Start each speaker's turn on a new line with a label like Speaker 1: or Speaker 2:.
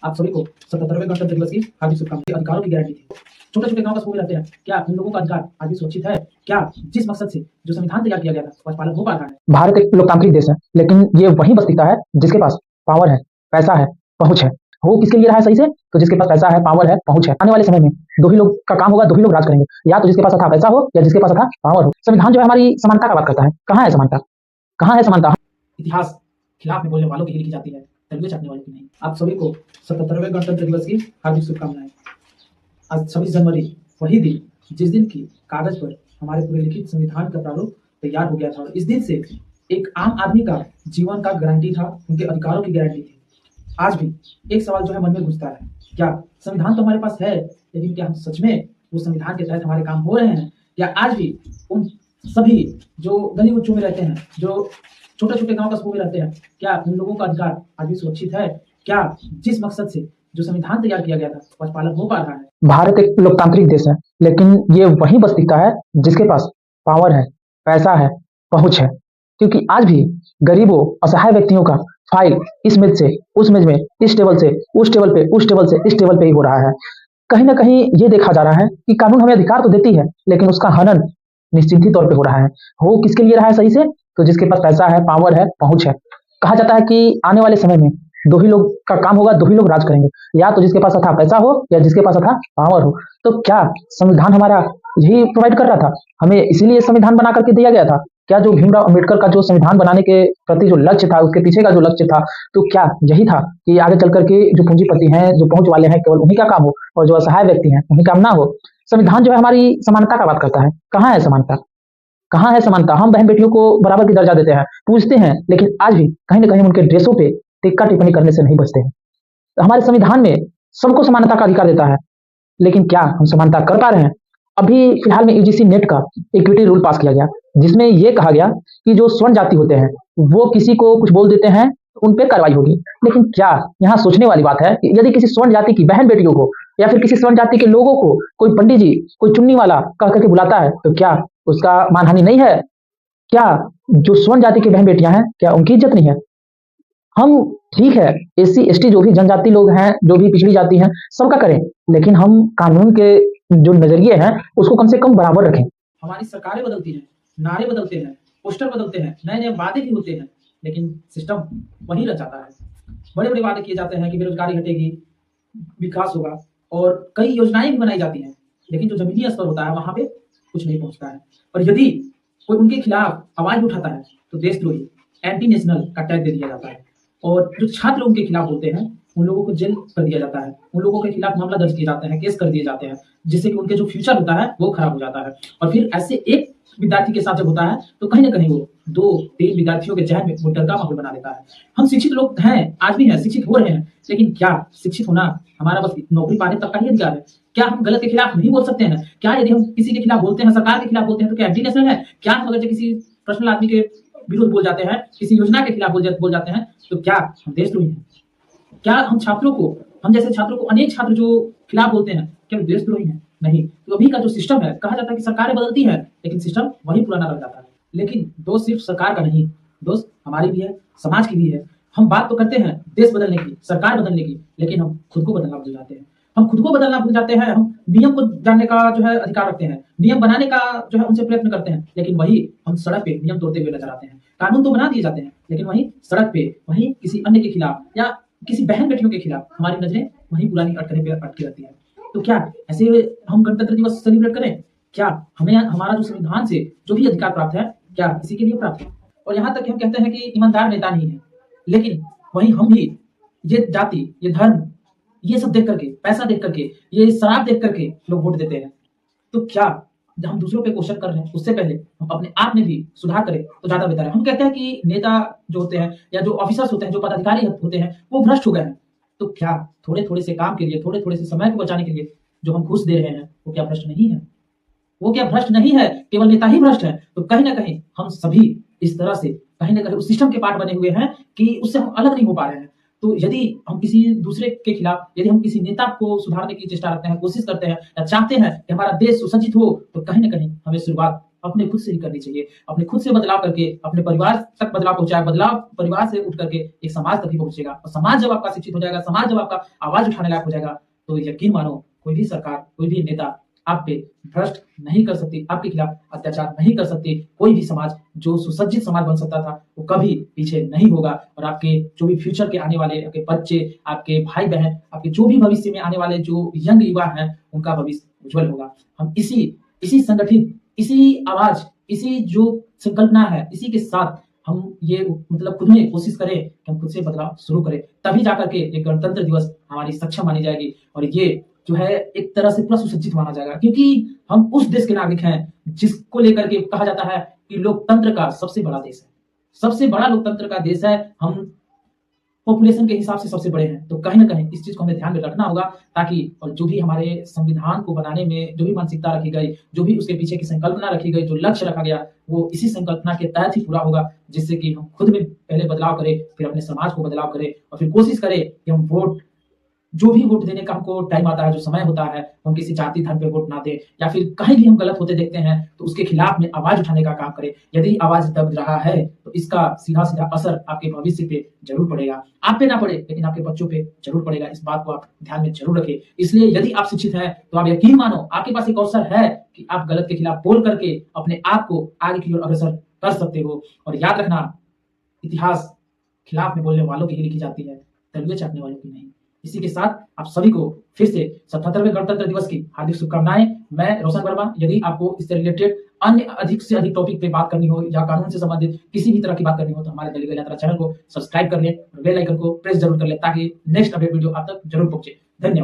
Speaker 1: आप सभी को 77वें गणतंत्र दिवस की हार्दिक शुभकामनाएं। अधिकारों की गारंटी थी। छोटे-छोटे गाँव कस्बों में रहते हैं, क्या उन लोगों का अधिकार आज भी सुरक्षित है? क्या जिस मकसद से जो संविधान तैयार किया गया था, उसका पालन हो पा रहा है? भारत एक लोकतांत्रिक देश है, लेकिन ये वहीं बस टिकता है जिसके पास पावर है, पैसा है, पहुँच है। हो किसके लिए रहा है सही से? तो जिसके पास पैसा है, पावर है, पहुँच है। आने वाले समय में दो ही लोग का काम होगा, दो ही लोग राज करेंगे। या तो जिसके पास अथाह पैसा हो या जिसके पास अथाह पावर हो। संविधान जो है हमारी समानता का बात करता है। कहाँ है समानता? कहाँ है समानता? इतिहास खिलाफ में बोलने वालों की ही लिखी जाती है, तलवे चाटने वालों की नहीं। आप सभी को 77वें गणतंत्र दिवस की हार्दिक शुभकामनाएं। आज 26 जनवरी वही दिन जिस दिन की कागज पर हमारे पूरे लिखित संविधान का प्रारूप तैयार हो गया था और इस दिन से एक आम आदमी का जीवन का गारंटी था, उनके अधिकारों की गारंटी थी। आज भी एक सवाल जो है मन में घुसता है, क्या संविधान तो हमारे पास है, लेकिन क्या हम सच में वो संविधान के तहत हमारे काम हो रहे हैं? या आज भी उन सभी जो गली कुचों में रहते हैं, जो छोटे-छोटे गाँव कस्बों में रहते हैं, क्या उन लोगों का अधिकार आज भी सुरक्षित है? क्या जिस मकसद से जो संविधान तैयार किया गया था, उसका पालन हो पा रहा है? भारत एक लोकतांत्रिक देश है, लेकिन ये वहीं बस टिकता है जिसके पास पावर है, पैसा है, पहुँच है। क्योंकि आज भी गरीबों, असहाय व्यक्तियों का फाइल इस मेज से उस मेज में, इस टेबल से उस टेबल पे, उस टेबल से इस टेबल पे ही हो रहा है। कहीं न कहीं ये देखा जा रहा है कि कानून हमें अधिकार तो देती है, लेकिन उसका हनन निश्चित ही तौर पे हो रहा है। हो किसके लिए रहा है सही से? तो जिसके पास पैसा है, पावर है, पहुँच है। कहा जाता है कि आने वाले समय में दो ही लोग का काम होगा, दो ही लोग राज करेंगे। या तो जिसके पास अथाह पैसा हो या जिसके पास अथाह पावर हो। तो क्या संविधान हमारा यही प्रोवाइड कर रहा था? हमें इसीलिए संविधान बना करके दिया गया था? क्या जो भीमराव अम्बेडकर का जो संविधान बनाने के प्रति जो लक्ष्य था, उसके पीछे का जो लक्ष्य था, तो क्या यही था कि आगे चल कर के जो पूंजीपति हैं, जो पहुँच वाले हैं, केवल उन्हीं का काम हो और जो असहाय व्यक्ति हैं, उन्हीं काम ना हो? संविधान जो है हमारी समानता का बात करता है। कहाँ है समानता? कहाँ है समानता? हम बहन-बेटियों को बराबर की दर्जा देते हैं, पूजते हैं, लेकिन आज भी कहीं न कहीं उनके ड्रेसों पे टीका-टिप्पणी करने से नहीं बचते हैं। हमारे संविधान में सबको समानता का अधिकार देता है, लेकिन क्या हम समानता कर पा रहे हैं? अभी फिलहाल में यूजीसी नेट का इक्विटी रूल पास किया गया, जिसमें ये कहा गया कि जो स्वर्ण जाति होते हैं, वो किसी को कुछ बोल देते हैं, तो उन पे कार्रवाई होगी। लेकिन क्या यहाँ सोचने वाली बात है कि यदि किसी स्वर्ण जाति की बहन-बेटियों को या फिर किसी स्वर्ण जाति के लोगों को कोई पंडित जी, कोई चुन्नी वाला कह कर के बुलाता है, तो क्या उसका मानहानि नहीं है? क्या जो स्वर्ण जाति की बहन-बेटियाँ हैं, क्या उनकी इज़्ज़त नहीं है? हम ठीक है, एससी, एसटी जो भी जनजाति लोग हैं, जो भी पिछड़ी जाति हैं, सबका करें, लेकिन हम कानून के जो नज़रिए हैं, उसको कम से कम बराबर रखें। हमारी सरकारें बदलती हैं, नारे बदलते हैं, पोस्टर बदलते हैं, नए-नए वादे भी होते हैं, लेकिन सिस्टम वही रह जाता है। बड़े-बड़े वादे किए जाते हैं कि बेरोज़गारी हटेगी, विकास होगा और कई योजनाएँ भी बनाई जाती हैं, लेकिन जो ज़मीनी स्तर होता है, वहाँ पे कुछ नहीं पहुँचता है। और यदि कोई उनके खिलाफ आवाज़ उठाता है, तो देशद्रोही, एंटी नेशनल का टैग दे दिया जाता है। और जो छात्र उनके खिलाफ होते हैं, उन लोगों को जेल कर दिया जाता है, उन लोगों के खिलाफ मामला दर्ज किए जाते हैं, केस कर दिए जाते हैं, जिससे कि उनके जो फ्यूचर होता है, वो खराब हो जाता है। और फिर ऐसे एक विद्यार्थी के साथ जब होता है, तो कहीं न कहीं वो 2-3 विद्यार्थियों के ज़हन में वो डर का माहौल बना देता है। हम शिक्षित लोग हैं, आज भी हैं, शिक्षित हो रहे हैं, लेकिन क्या शिक्षित होना हमारा बस नौकरी पाने तक का ही अधिकार है? क्या हम गलत के खिलाफ नहीं बोल सकते हैं? क्या यदि हम किसी के खिलाफ बोलते हैं, सरकार के खिलाफ बोलते हैं, तो क्या एंटी नेशनल है? क्या हम अगर जो किसी पर्सनल आदमी के विरुद्ध बोल जाते हैं, किसी योजना के खिलाफ बोल जाते हैं, तो क्या हम देशद्रोही हैं? क्या हम जैसे छात्रों को अनेक छात्र जो खिलाफ बोलते हैं, क्या वो देशद्रोही हैं? नहीं। तो अभी का जो सिस्टम है, कहा जाता है कि सरकारें बदलती हैं, लेकिन सिस्टम वही पुराना रह जाता है। लेकिन दोष सिर्फ सरकार का नहीं, दोष हमारी भी है, समाज की भी है। हम बात तो करते हैं देश बदलने की, सरकार बदलने की, लेकिन हम खुद को बदलना भूल जाते हैं। हम खुद को बदलना भूल जाते हैं, हम नियम को जानने का जो है अधिकार रखते हैं, नियम बनाने का जो है उनसे प्रयत्न करते हैं, लेकिन वही हम सड़क पे नियम तोड़ते हुए नज़र आते हैं। कानून तो बना दिए जाते हैं, लेकिन वहीं सड़क पे, वहीं किसी अन्य के खिलाफ या किसी बहन-बेटियों के खिलाफ हमारी नज़रें वहीं पुरानी अटकलें पे अटकी रहती हैं। तो क्या ऐसे हम गणतंत्र दिवस सेलिब्रेट करें? क्या हमें हमारा जो संविधान से जो भी अधिकार प्राप्त है, क्या इसी के लिए प्राप्त है? और यहाँ तक कि हम कहते हैं कि ईमानदार नेता नहीं है, लेकिन वहीं हम भी ये जाति, ये धर्म, ये सब देख करके, पैसा देख करके, ये शराब देख करके लोग वोट देते हैं। तो क्या जब हम दूसरों पे क्वेश्चन कर रहे हैं, उससे पहले हम अपने आप में भी सुधार करें, तो ज़्यादा बेहतर है। हम कहते हैं कि नेता जो होते हैं या जो ऑफिसर्स होते हैं, जो पदाधिकारी होते हैं, वो भ्रष्ट हो गए हैं। तो क्या थोड़े-थोड़े से काम के लिए, थोड़े-थोड़े से समय को बचाने के लिए जो हम घूस दे रहे हैं, वो क्या भ्रष्ट नहीं है? वो क्या भ्रष्ट नहीं है? केवल नेता ही भ्रष्ट है। तो कहीं न कहीं हम सभी इस तरह से कहीं न कहीं उस सिस्टम के पार्ट बने हुए हैं कि उससे हम अलग नहीं हो पा रहे हैं। तो यदि हम किसी दूसरे के खिलाफ, यदि हम किसी नेता को सुधारने की चेष्टा रखते हैं, कोशिश करते हैं या चाहते हैं कि हमारा देश सुसज्जित हो, तो कहीं न कहीं हमें शुरुआत अपने खुद से ही करनी चाहिए। अपने खुद से बदलाव करके अपने परिवार तक बदलाव पहुँचाए, बदलाव परिवार से उठ करके एक समाज तक ही पहुँचेगा और समाज जब आपका शिक्षित हो जाएगा, समाज जब आपका आवाज़ उठाने लायक हो जाएगा, तो यकीन मानो कोई भी सरकार, कोई भी नेता आप पे भ्रष्ट नहीं कर सकती, आपके खिलाफ अत्याचार नहीं कर सकती। कोई भी समाज जो सुसज्जित समाज बन सकता था, वो कभी पीछे नहीं होगा और आपके जो भी फ्यूचर के आने वाले आपके बच्चे, आपके भाई-बहन, आपके जो भी भविष्य में आने वाले जो यंग युवा हैं, उनका भविष्य उज्ज्वल होगा। हम इसी संगठित, इसी आवाज़, इसी जो संकल्पना है, इसी के साथ हम ये मतलब खुद में कोशिश करें कि हम खुद से बदलाव शुरू करें। तभी जाकर के ये गणतंत्र दिवस हमारी सक्षम मानी जाएगी और ये जो है एक तरह से पूरा सुसज्जित माना जाएगा क्योंकि हम उस देश के नागरिक हैं जिसको लेकर के कहा जाता है कि लोकतंत्र का सबसे बड़ा देश है। सबसे बड़ा लोकतंत्र का देश है, हम पॉपुलेशन के हिसाब से सबसे बड़े हैं। तो कहीं न कहीं इस चीज़ को हमें ध्यान में रखना होगा ताकि और जो भी हमारे संविधान को बनाने में जो भी मानसिकता रखी गई, जो भी उसके पीछे की संकल्पना रखी गई, जो लक्ष्य रखा गया, वो इसी संकल्पना के तहत ही पूरा होगा जिससे कि हम खुद में पहले बदलाव करें, फिर अपने समाज को बदलाव करें और फिर कोशिश करें कि हम जो भी वोट देने का हमको टाइम आता है, जो समय होता है, हम किसी जाति धर्म पे वोट ना दें या फिर कहीं भी हम गलत होते देखते हैं, तो उसके खिलाफ में आवाज़ उठाने का काम करें। यदि आवाज़ दब रहा है, तो इसका सीधा-सीधा असर आपके भविष्य पे ज़रूर पड़ेगा। आप पे ना पड़े, लेकिन आपके बच्चों पे ज़रूर पड़ेगा। इस बात को आप ध्यान में ज़रूर रखें। इसलिए यदि आप शिक्षित हैं, तो आप यकीन मानो, आपके पास एक अवसर है कि आप गलत के खिलाफ बोल करके अपने आप को आगे की ओर अग्रसर कर सकते हो और याद रखना, इतिहास खिलाफ में बोलने वालों की ही लिखी जाती है, तलवे चाटने वालों की नहीं। इसी के साथ आप सभी को फिर से 77वें गणतंत्र दिवस की हार्दिक शुभकामनाएं। मैं रोशन वर्मा। यदि आपको इससे रिलेटेड अन्य अधिक से अधिक टॉपिक पे बात करनी हो या कानून से संबंधित किसी भी तरह की बात करनी हो तो हमारे दलीगल यात्रा चैनल को सब्सक्राइब कर लें और बेल आइकन को प्रेस जरूर कर लें ताकि नेक्स्ट अपडेट वीडियो आप तक जरूर पहुंचे। धन्यवाद।